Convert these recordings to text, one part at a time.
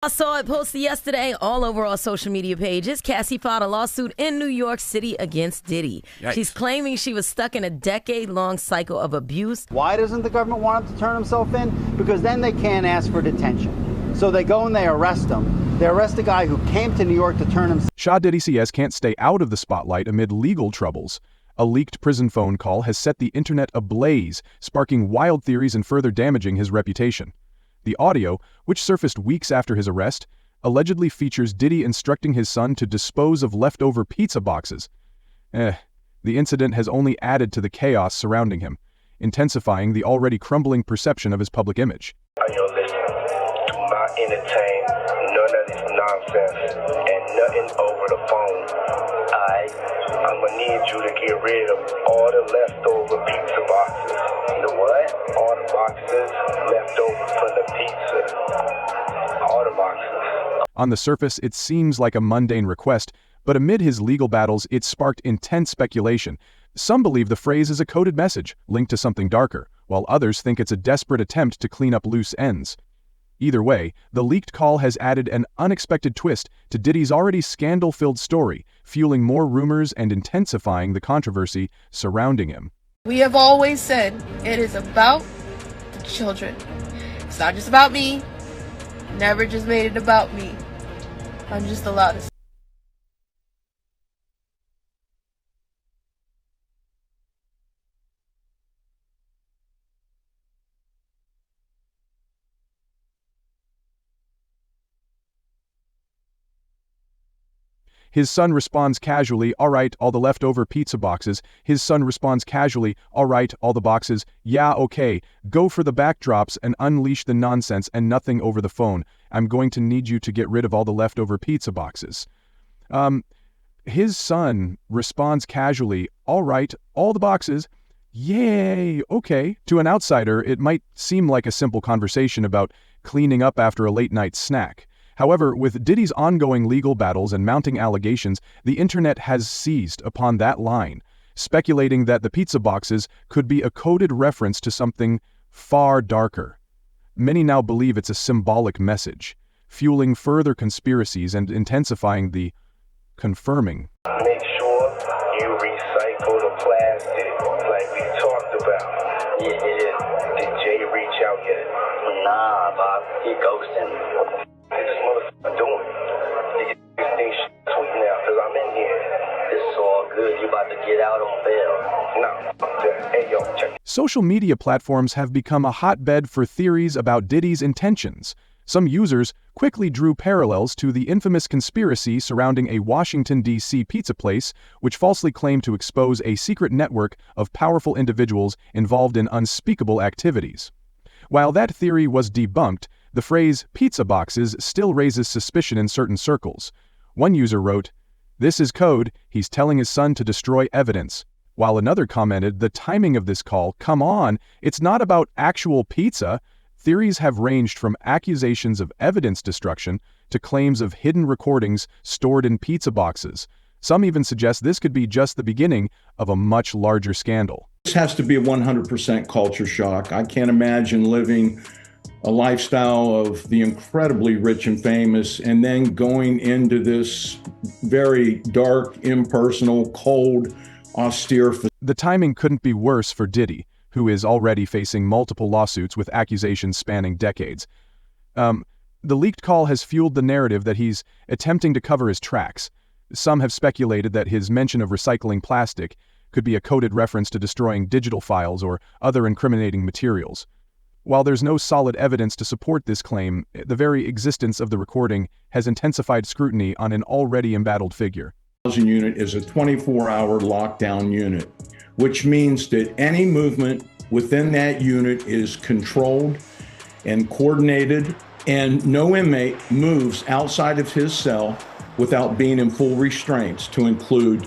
I saw it posted yesterday all over our social media pages. Cassie filed a lawsuit in New York City against Diddy. Yikes. She's claiming she was stuck in a decade-long cycle of abuse. Why doesn't the government want him to turn himself in? Because then they can't ask for detention. So they go and they arrest him. They arrest a guy who came to New York to turn himself. Shah Diddy CS can't stay out of the spotlight amid legal troubles. A leaked prison phone call has set the internet ablaze, sparking wild theories and further damaging his reputation. The audio, which surfaced weeks after his arrest, allegedly features Diddy instructing his son to dispose of leftover pizza boxes. The incident has only added to the chaos surrounding him, intensifying the already crumbling perception of his public image. Listen, do not entertain none of this nonsense and nothing over the phone. I'm gonna need you to get rid of all the leftover pizza boxes. The what? All the boxes left over from the pizza. All the boxes. On the surface, it seems like a mundane request, but amid his legal battles, it sparked intense speculation. Some believe the phrase is a coded message linked to something darker, while others think it's a desperate attempt to clean up loose ends. Either way, the leaked call has added an unexpected twist to Diddy's already scandal-filled story, fueling more rumors and intensifying the controversy surrounding him. We have always said it is about the children. It's not just about me. Never just made it about me. I'm just allowed to. His son responds casually, "All right, all the leftover pizza boxes." His son responds casually, "All right, all the boxes. Yeah, okay. Go for the backdrops and unleash the nonsense and nothing over the phone. I'm going to need you to get rid of all the leftover pizza boxes." His son responds casually, "All right, all the boxes. Yay, okay." To an outsider, it might seem like a simple conversation about cleaning up after a late-night snack. However, with Diddy's ongoing legal battles and mounting allegations, the internet has seized upon that line, speculating that the pizza boxes could be a coded reference to something far darker. Many now believe it's a symbolic message, fueling further conspiracies and intensifying the confirming. Make sure you recycle the plastic like we talked about. Yeah. Did Jay reach out yet? Nah, Bob. He ghosting. What this motherfucker doing? You get these things sweet now, cause I'm in here. It's all good. You about to get out on bail. Nah, hey yo, check it. Social media platforms have become a hotbed for theories about Diddy's intentions. Some users quickly drew parallels to the infamous conspiracy surrounding a Washington, D.C. pizza place, which falsely claimed to expose a secret network of powerful individuals involved in unspeakable activities. While that theory was debunked, the phrase pizza boxes still raises suspicion in certain circles. One user wrote, "This is code, he's telling his son to destroy evidence," while another commented, "The timing of this call, come on, it's not about actual pizza." Theories have ranged from accusations of evidence destruction to claims of hidden recordings stored in pizza boxes. Some even suggest this could be just the beginning of a much larger scandal. This has to be a 100% culture shock. I can't imagine living a lifestyle of the incredibly rich and famous and then going into this very dark, impersonal, cold, austere. The timing couldn't be worse for Diddy, who is already facing multiple lawsuits with accusations spanning decades. The leaked call has fueled the narrative that he's attempting to cover his tracks. Some have speculated that his mention of recycling plastic could be a coded reference to destroying digital files or other incriminating materials. While there's no solid evidence to support this claim, the very existence of the recording has intensified scrutiny on an already embattled figure. Unit is a 24-hour lockdown unit, which means that any movement within that unit is controlled and coordinated, and no inmate moves outside of his cell without being in full restraints, to include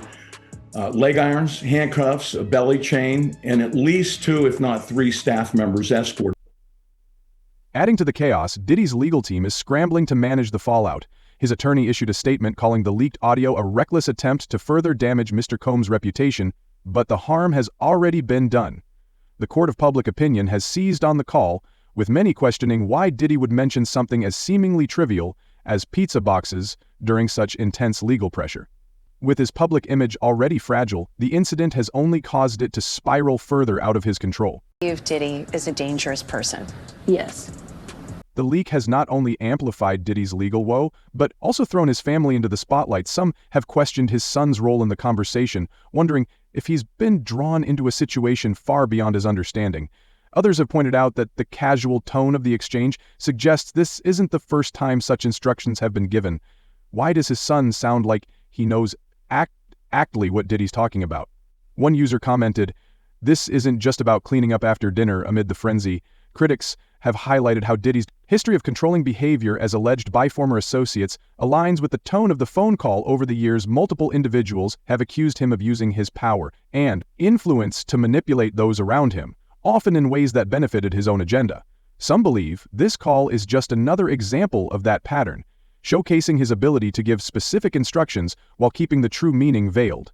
leg irons, handcuffs, a belly chain, and at least 2, if not 3 staff members escorted. Adding to the chaos, Diddy's legal team is scrambling to manage the fallout. His attorney issued a statement calling the leaked audio a reckless attempt to further damage Mr. Combs' reputation, but the harm has already been done. The court of public opinion has seized on the call, with many questioning why Diddy would mention something as seemingly trivial as pizza boxes during such intense legal pressure. With his public image already fragile, the incident has only caused it to spiral further out of his control. Diddy is a dangerous person. Yes. The leak has not only amplified Diddy's legal woe, but also thrown his family into the spotlight. Some have questioned his son's role in the conversation, wondering if he's been drawn into a situation far beyond his understanding. Others have pointed out that the casual tone of the exchange suggests this isn't the first time such instructions have been given. Why does his son sound like he knows exactly what Diddy's talking about? One user commented, "This isn't just about cleaning up after dinner amid the frenzy." Critics have highlighted how Diddy's history of controlling behavior, as alleged by former associates, aligns with the tone of the phone call. Over the years, multiple individuals have accused him of using his power and influence to manipulate those around him, often in ways that benefited his own agenda. Some believe this call is just another example of that pattern, showcasing his ability to give specific instructions while keeping the true meaning veiled.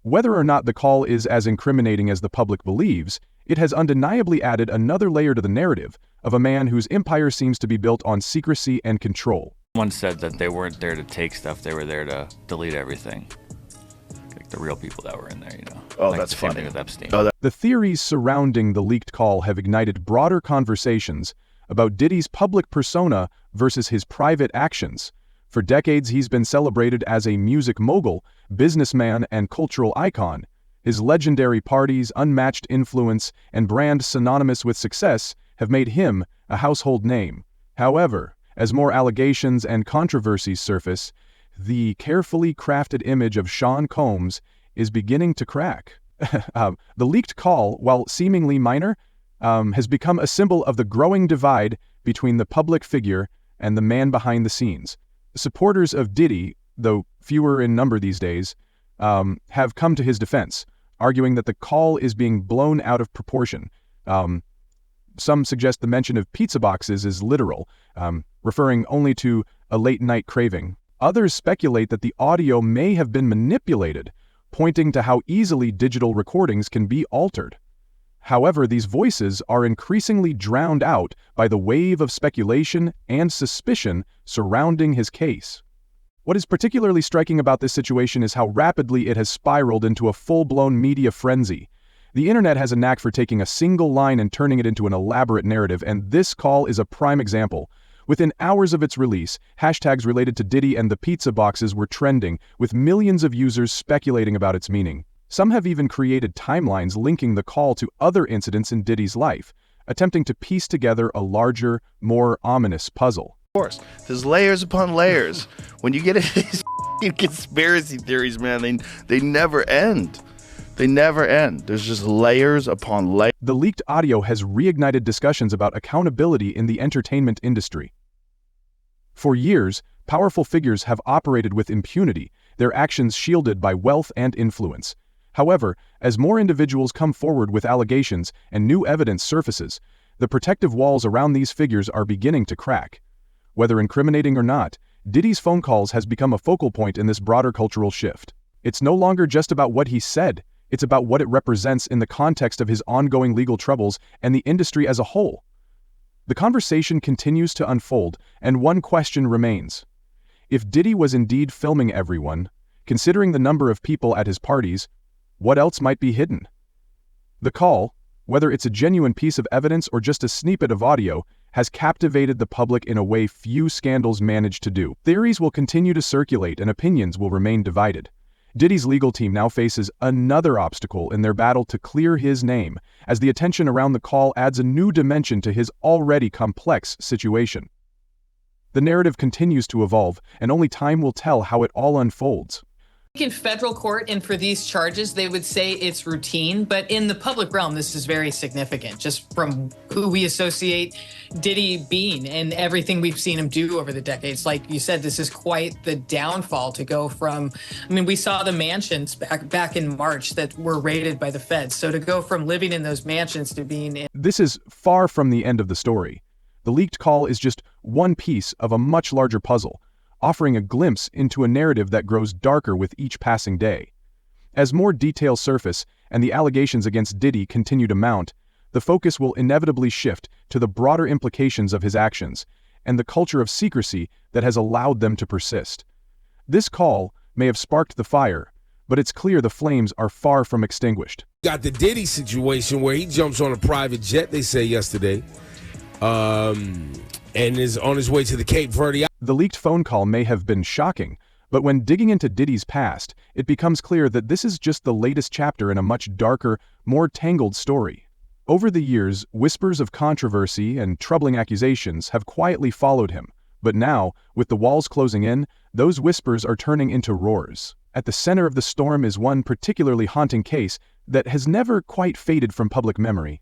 Whether or not the call is as incriminating as the public believes, it has undeniably added another layer to the narrative of a man whose empire seems to be built on secrecy and control. Someone said that they weren't there to take stuff, they were there to delete everything. Like the real people that were in there, you know. Oh, like that's the same funny. thing with Epstein. The theories surrounding the leaked call have ignited broader conversations about Diddy's public persona versus his private actions. For decades, he's been celebrated as a music mogul, businessman, and cultural icon. His legendary parties, unmatched influence, and brand synonymous with success have made him a household name. However, as more allegations and controversies surface, the carefully crafted image of Sean Combs is beginning to crack. The leaked call, while seemingly minor, has become a symbol of the growing divide between the public figure and the man behind the scenes. Supporters of Diddy, though fewer in number these days, have come to his defense, arguing that the call is being blown out of proportion. Some suggest the mention of pizza boxes is literal, referring only to a late-night craving. Others speculate that the audio may have been manipulated, pointing to how easily digital recordings can be altered. However, these voices are increasingly drowned out by the wave of speculation and suspicion surrounding his case. What is particularly striking about this situation is how rapidly it has spiraled into a full-blown media frenzy. The internet has a knack for taking a single line and turning it into an elaborate narrative, and this call is a prime example. Within hours of its release, hashtags related to Diddy and the pizza boxes were trending, with millions of users speculating about its meaning. Some have even created timelines linking the call to other incidents in Diddy's life, attempting to piece together a larger, more ominous puzzle. Of course, there's layers upon layers. When you get into these conspiracy theories, man, they never end. They never end. There's just layers upon layers. The leaked audio has reignited discussions about accountability in the entertainment industry. For years, powerful figures have operated with impunity, their actions shielded by wealth and influence. However, as more individuals come forward with allegations and new evidence surfaces, the protective walls around these figures are beginning to crack. Whether incriminating or not, Diddy's phone calls has become a focal point in this broader cultural shift. It's no longer just about what he said, it's about what it represents in the context of his ongoing legal troubles and the industry as a whole. The conversation continues to unfold, and one question remains. If Diddy was indeed filming everyone, considering the number of people at his parties, what else might be hidden? The call, whether it's a genuine piece of evidence or just a snippet of audio, has captivated the public in a way few scandals manage to do. Theories will continue to circulate and opinions will remain divided. Diddy's legal team now faces another obstacle in their battle to clear his name, as the attention around the call adds a new dimension to his already complex situation. The narrative continues to evolve, and only time will tell how it all unfolds. In federal court and for these charges, they would say it's routine, but in the public realm, this is very significant, just from who we associate Diddy being and everything we've seen him do over the decades. Like you said, this is quite the downfall to go from, I mean, we saw the mansions back in March that were raided by the feds. So to go from living in those mansions to being in... This is far from the end of the story. The leaked call is just one piece of a much larger puzzle, offering a glimpse into a narrative that grows darker with each passing day. As more details surface and the allegations against Diddy continue to mount, the focus will inevitably shift to the broader implications of his actions and the culture of secrecy that has allowed them to persist. This call may have sparked the fire, but it's clear the flames are far from extinguished. Got the Diddy situation where he jumps on a private jet, they say yesterday, and is on his way to the Cape Verde. The leaked phone call may have been shocking, but when digging into Diddy's past, it becomes clear that this is just the latest chapter in a much darker, more tangled story. Over the years, whispers of controversy and troubling accusations have quietly followed him, but now, with the walls closing in, those whispers are turning into roars. At the center of the storm is one particularly haunting case that has never quite faded from public memory: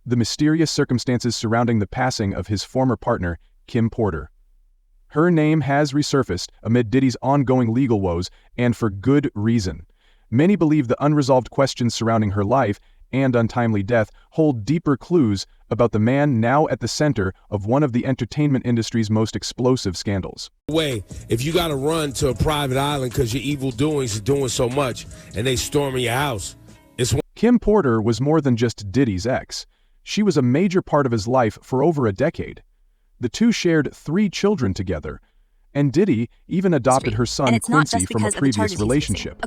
the mysterious circumstances surrounding the passing of his former partner, Kim Porter. Her name has resurfaced amid Diddy's ongoing legal woes, and for good reason. Many believe the unresolved questions surrounding her life and untimely death hold deeper clues about the man now at the center of one of the entertainment industry's most explosive scandals. If you gotta run to a private island because your evil doings is doing so much and they storming your house, Kim Porter was more than just Diddy's ex. She was a major part of his life for over a decade. The two shared 3 children together, and Diddy even adopted her son Quincy from a previous relationship.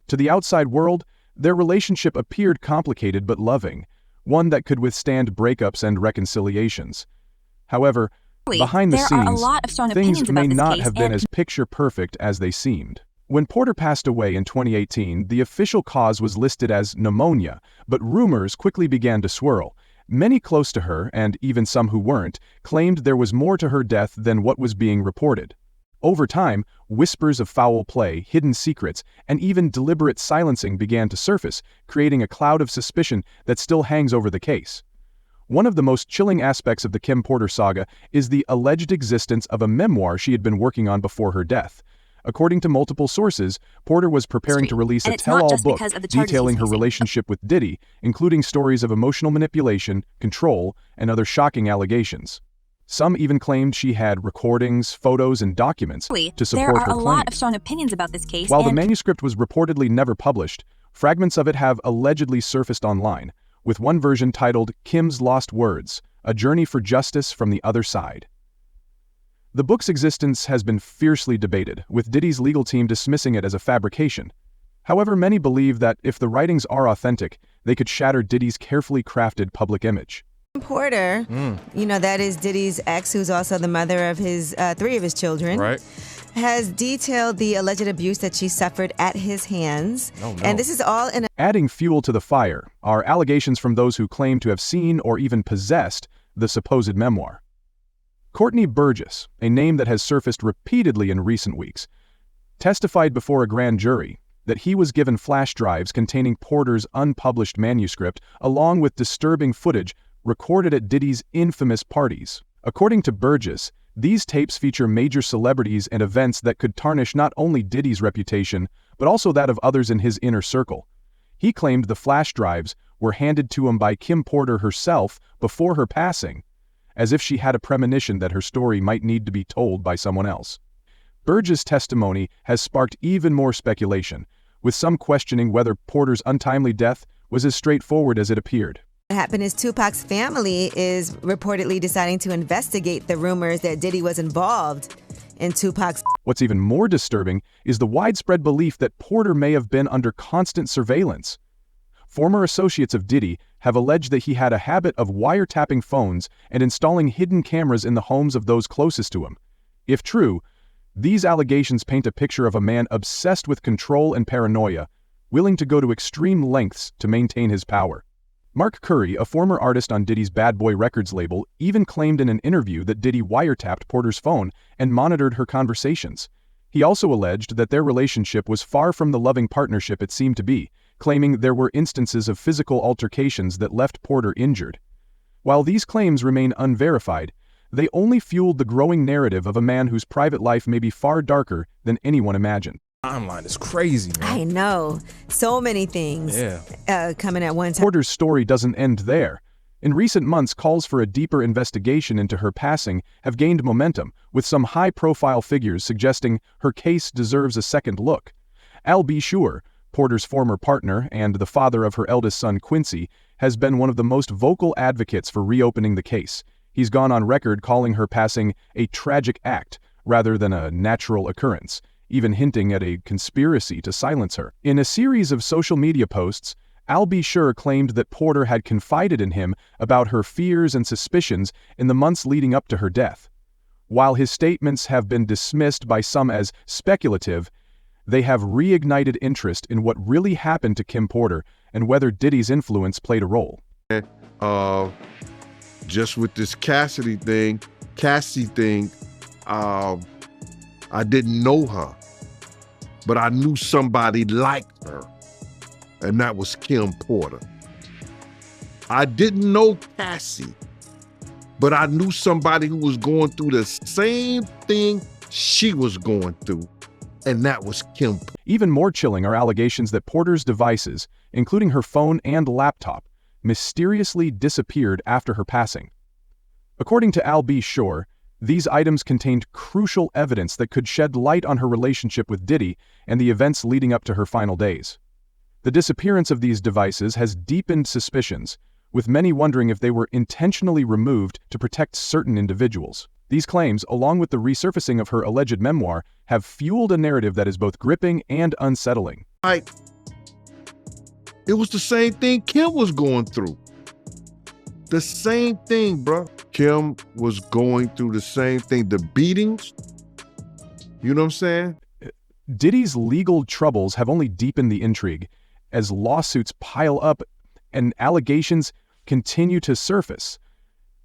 To the outside world, their relationship appeared complicated but loving, one that could withstand breakups and reconciliations. However, behind the scenes, things may not have been as picture-perfect as they seemed. When Porter passed away in 2018, the official cause was listed as pneumonia, but rumors quickly began to swirl. Many close to her, and even some who weren't, claimed there was more to her death than what was being reported. Over time, whispers of foul play, hidden secrets, and even deliberate silencing began to surface, creating a cloud of suspicion that still hangs over the case. One of the most chilling aspects of the Kim Porter saga is the alleged existence of a memoir she had been working on before her death. According to multiple sources, Porter was preparing to release a tell-all book detailing her relationship with Diddy, including stories of emotional manipulation, control, and other shocking allegations. Some even claimed she had recordings, photos, and documents to support her claims. There are a lot of strong opinions about this case. While the manuscript was reportedly never published, fragments of it have allegedly surfaced online, with one version titled Kim's Lost Words: A Journey for Justice from the Other Side. The book's existence has been fiercely debated, with Diddy's legal team dismissing it as a fabrication. However, many believe that if the writings are authentic, they could shatter Diddy's carefully crafted public image. Porter, that is Diddy's ex, who's also the mother of his 3 of his children, has detailed the alleged abuse that she suffered at his hands. Oh, no. And this is all in Adding fuel to the fire are allegations from those who claim to have seen or even possessed the supposed memoir. Courtney Burgess, a name that has surfaced repeatedly in recent weeks, testified before a grand jury that he was given flash drives containing Porter's unpublished manuscript along with disturbing footage recorded at Diddy's infamous parties. According to Burgess, these tapes feature major celebrities and events that could tarnish not only Diddy's reputation, but also that of others in his inner circle. He claimed the flash drives were handed to him by Kim Porter herself before her passing, as if she had a premonition that her story might need to be told by someone else. Burgess' testimony has sparked even more speculation, with some questioning whether Porter's untimely death was as straightforward as it appeared. What happened is Tupac's family is reportedly deciding to investigate the rumors that Diddy was involved in Tupac's. What's even more disturbing is the widespread belief that Porter may have been under constant surveillance. Former associates of Diddy have alleged that he had a habit of wiretapping phones and installing hidden cameras in the homes of those closest to him. If true, these allegations paint a picture of a man obsessed with control and paranoia, willing to go to extreme lengths to maintain his power. Mark Curry, a former artist on Diddy's Bad Boy Records label, even claimed in an interview that Diddy wiretapped Porter's phone and monitored her conversations. He also alleged that their relationship was far from the loving partnership it seemed to be, claiming there were instances of physical altercations that left Porter injured. While these claims remain unverified, they only fueled the growing narrative of a man whose private life may be far darker than anyone imagined. Timeline is crazy, man. I know. So many things coming at one time. Porter's story doesn't end there. In recent months, calls for a deeper investigation into her passing have gained momentum, with some high-profile figures suggesting her case deserves a second look. Al B. Sure, Porter's former partner and the father of her eldest son Quincy, has been one of the most vocal advocates for reopening the case. He's gone on record calling her passing a tragic act rather than a natural occurrence, even hinting at a conspiracy to silence her. In a series of social media posts, Al B. Sure claimed that Porter had confided in him about her fears and suspicions in the months leading up to her death. While his statements have been dismissed by some as speculative, they have reignited interest in what really happened to Kim Porter and whether Diddy's influence played a role. Just with this Cassie thing, I didn't know her, but I knew somebody like her, and that was Kim Porter. I didn't know Cassie, but I knew somebody who was going through the same thing she was going through, and that was Kim. Even more chilling are allegations that Porter's devices, including her phone and laptop, mysteriously disappeared after her passing. According to Al B. Sure, these items contained crucial evidence that could shed light on her relationship with Diddy and the events leading up to her final days. The disappearance of these devices has deepened suspicions, with many wondering if they were intentionally removed to protect certain individuals. These claims, along with the resurfacing of her alleged memoir, have fueled a narrative that is both gripping and unsettling. It was the same thing Kim was going through. The same thing, bro. Kim was going through the same thing. The beatings, you know what I'm saying? Diddy's legal troubles have only deepened the intrigue as lawsuits pile up and allegations continue to surface.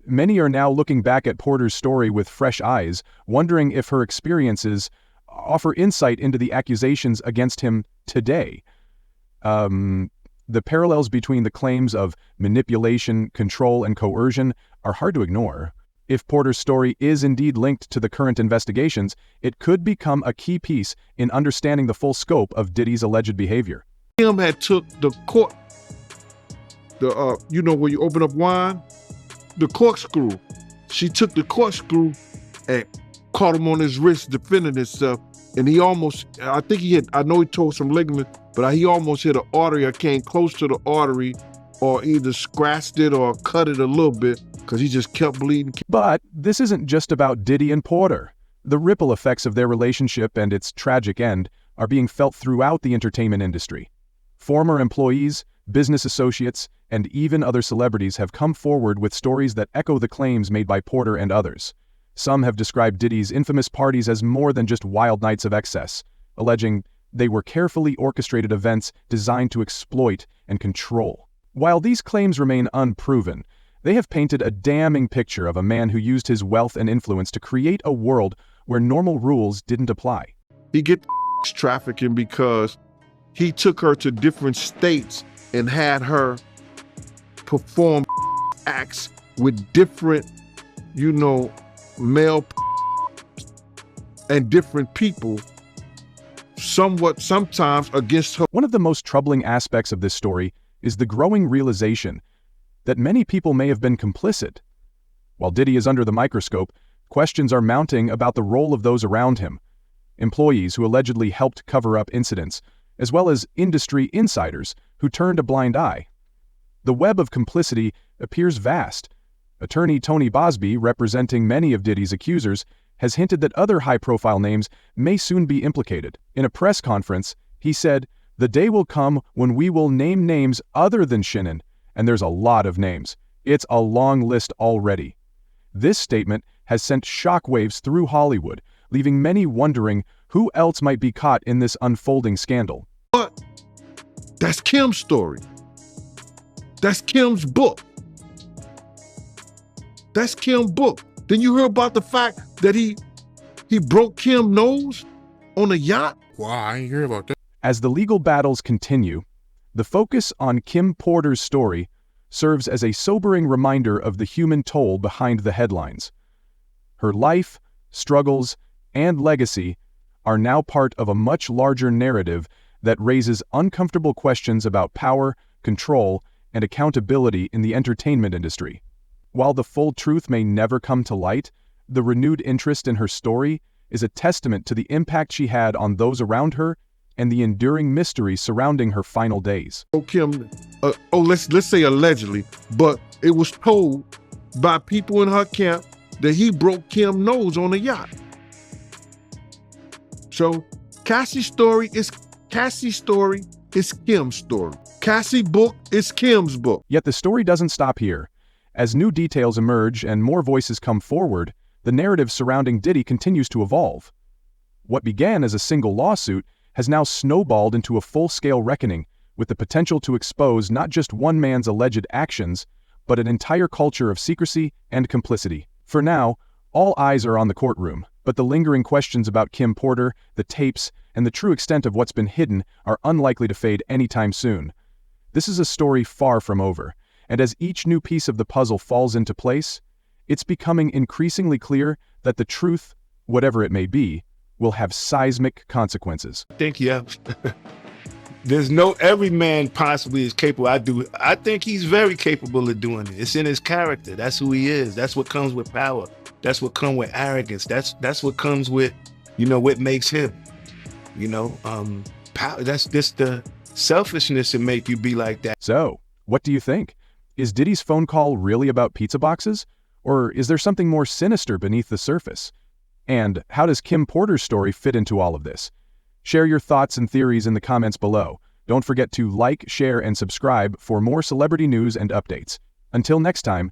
Many are now looking back at Porter's story with fresh eyes, wondering if her experiences offer insight into the accusations against him today. The parallels between the claims of manipulation, control, and coercion are hard to ignore. If Porter's story is indeed linked to the current investigations, it could become a key piece in understanding the full scope of Diddy's alleged behavior. Kim had took the cork, you know where you open up wine? The corkscrew. She took the corkscrew and caught him on his wrist defending himself. And he almost, I think he hit, I know he tore some ligament, but he almost hit an artery. I came close to the artery or either scratched it or cut it a little bit because he just kept bleeding. But this isn't just about Diddy and Porter. The ripple effects of their relationship and its tragic end are being felt throughout the entertainment industry. Former employees, business associates, and even other celebrities have come forward with stories that echo the claims made by Porter and others. Some have described Diddy's infamous parties as more than just wild nights of excess, alleging they were carefully orchestrated events designed to exploit and control. While these claims remain unproven, they have painted a damning picture of a man who used his wealth and influence to create a world where normal rules didn't apply. He get trafficking because he took her to different states and had her perform acts with different, male and different people, sometimes against her. One of the most troubling aspects of this story is the growing realization that many people may have been complicit. While Diddy is under the microscope, questions are mounting about the role of those around him, employees who allegedly helped cover up incidents, as well as industry insiders who turned a blind eye. The web of complicity appears vast. Attorney Tony Bosby, representing many of Diddy's accusers, has hinted that other high-profile names may soon be implicated. In a press conference, he said, "The day will come when we will name names other than Shannon, and there's a lot of names. It's a long list already." This statement has sent shockwaves through Hollywood, leaving many wondering who else might be caught in this unfolding scandal. But that's Kim's story. That's Kim's book. That's Kim's book. Then you hear about the fact that he broke Kim's nose on a yacht? Wow, I ain't hear about that. As the legal battles continue, the focus on Kim Porter's story serves as a sobering reminder of the human toll behind the headlines. Her life, struggles, and legacy are now part of a much larger narrative that raises uncomfortable questions about power, control, and accountability in the entertainment industry. While the full truth may never come to light, the renewed interest in her story is a testament to the impact she had on those around her, and the enduring mystery surrounding her final days. Kim, let's say allegedly, but it was told by people in her camp that he broke Kim's nose on a yacht. So Cassie's story is Kim's story. Cassie's book is Kim's book. Yet the story doesn't stop here. As new details emerge and more voices come forward, the narrative surrounding Diddy continues to evolve. What began as a single lawsuit has now snowballed into a full-scale reckoning, with the potential to expose not just one man's alleged actions, but an entire culture of secrecy and complicity. For now, all eyes are on the courtroom, but the lingering questions about Kim Porter, the tapes, and the true extent of what's been hidden are unlikely to fade anytime soon. This is a story far from over, and as each new piece of the puzzle falls into place, it's becoming increasingly clear that the truth, whatever it may be, will have seismic consequences. I think, there's every man possibly is capable. I think he's very capable of doing it. It's in his character. That's who he is. That's what comes with power. That's what comes with arrogance. That's what comes with, what makes him, power. That's just the selfishness that make you be like that. So, what do you think? Is Diddy's phone call really about pizza boxes? Or is there something more sinister beneath the surface? And how does Kim Porter's story fit into all of this? Share your thoughts and theories in the comments below. Don't forget to like, share, and subscribe for more celebrity news and updates. Until next time,